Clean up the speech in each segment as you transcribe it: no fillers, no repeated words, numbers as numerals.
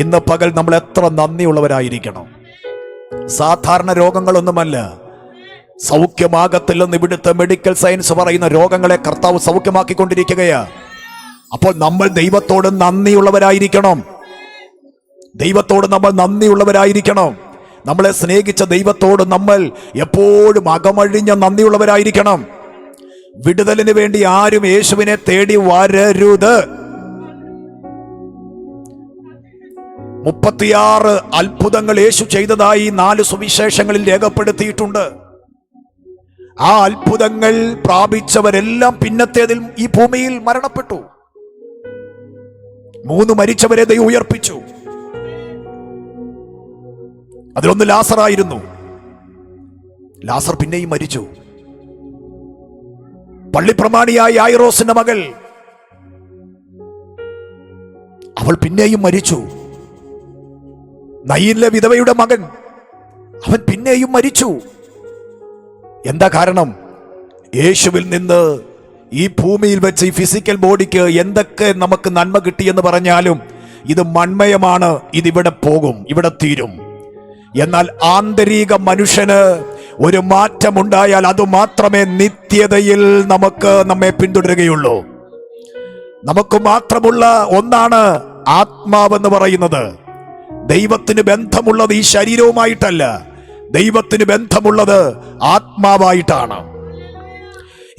ഇന്ന് പകൽ നമ്മൾ എത്ര നന്ദിയുള്ളവരായിരിക്കണം. സാധാരണ രോഗങ്ങളൊന്നുമല്ല, സൗഖ്യമാകത്തില്ലെന്ന് ഇവിടുത്തെ മെഡിക്കൽ സയൻസ് പറയുന്ന രോഗങ്ങളെ കർത്താവ് സൗഖ്യമാക്കിക്കൊണ്ടിരിക്കുകയാ. അപ്പോൾ നമ്മൾ ദൈവത്തോട് നന്ദിയുള്ളവരായിരിക്കണം. ദൈവത്തോട് നമ്മൾ നന്ദിയുള്ളവരായിരിക്കണം. നമ്മളെ സ്നേഹിച്ച ദൈവത്തോട് നമ്മൾ എപ്പോഴും അകമഴിഞ്ഞ നന്ദിയുള്ളവരായിരിക്കണം. വിടുതലിന് വേണ്ടി ആരും യേശുവിനെ തേടി വരരുത്. 36 അത്ഭുതങ്ങൾ യേശു ചെയ്തതായി 4 സുവിശേഷങ്ങളിൽ രേഖപ്പെടുത്തിയിട്ടുണ്ട്. ആ അത്ഭുതങ്ങൾ പ്രാപിച്ചവരെല്ലാം പിന്നത്തേതിൽ ഈ ഭൂമിയിൽ മരണപ്പെട്ടു. 3 മരിച്ചവരെ ദൈവം ഉയർപ്പിച്ചു. അതിലൊന്ന് ലാസറായിരുന്നു. ലാസർ പിന്നെയും മരിച്ചു. പള്ളിപ്രമാണിയായ യായിറോസിന്റെ മകൾ, അവൾ പിന്നെയും മരിച്ചു. നയീനിലെ വിധവയുടെ മകൻ, അവൻ പിന്നെയും മരിച്ചു. എന്താ കാരണം? യേശുവിൽ നിന്ന് ഈ ഭൂമിയിൽ വെച്ച് ഈ ഫിസിക്കൽ ബോഡിക്ക് എന്തൊക്കെ നമുക്ക് നന്മ കിട്ടിയെന്ന് പറഞ്ഞാലും ഇത് മൺമയമാണ്, ഇതിവിടെ പോകും, ഇവിടെ തീരും. എന്നാൽ ആന്തരിക മനുഷ്യന് ഒരു മാറ്റമുണ്ടായാൽ അത് മാത്രമേ നിത്യതയിൽ നമ്മെ പിന്തുടരുകയുള്ളൂ. നമുക്ക് മാത്രമുള്ള ഒന്നാണ് ആത്മാവെന്ന് പറയുന്നത്. ദൈവത്തിന് ബന്ധമുള്ളത് ഈ ശരീരവുമായിട്ടല്ല, ദൈവത്തിന് ബന്ധമുള്ളത് ആത്മാവായിട്ടാണ്.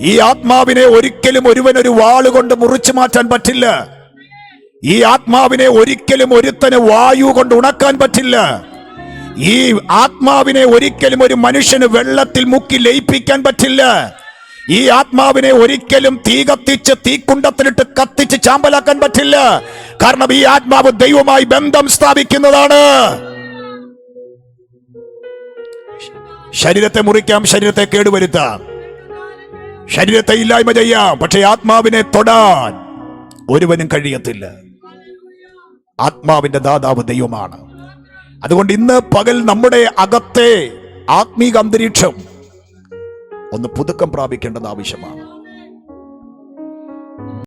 ഈ ആത്മാവിനെ ഒരിക്കലും ഒരുവനൊരു വാളുകൊണ്ട് മുറിച്ചു മാറ്റാൻ പറ്റില്ല. ഈ ആത്മാവിനെ ഒരിക്കലും ഒരുത്തന് വായു കൊണ്ട് ഉണക്കാൻ പറ്റില്ല. ഈ ആത്മാവിനെ ഒരിക്കലും ഒരു മനുഷ്യന് വെള്ളത്തിൽ മുക്കി ലയിപ്പിക്കാൻ പറ്റില്ല. ഈ ആത്മാവിനെ ഒരിക്കലും തീ കത്തിച്ച് തീക്കുണ്ടത്തിലിട്ട് കത്തിച്ച് ചാമ്പലാക്കാൻ പറ്റില്ല. കാരണം ഈ ആത്മാവ് ദൈവവുമായി ബന്ധം സ്ഥാപിക്കുന്നതാണ്. ശരീരത്തെ മുറിക്കാം, ശരീരത്തെ കേടുവരുത്താം, ശരീരത്തെ ഇല്ലായ്മ ചെയ്യാം, പക്ഷെ ആത്മാവിനെ തൊടാൻ ഒരുവനും കഴിയത്തില്ല. ആത്മാവിന്റെ ദാതാവ് ദൈവമാണ്. അതുകൊണ്ട് ഇന്ന് പകൽ നമ്മുടെ അകത്തെ ആത്മീക അന്തരീക്ഷം ഒന്ന് പുതുക്കം പ്രാപിക്കേണ്ടത് ആവശ്യമാണ്.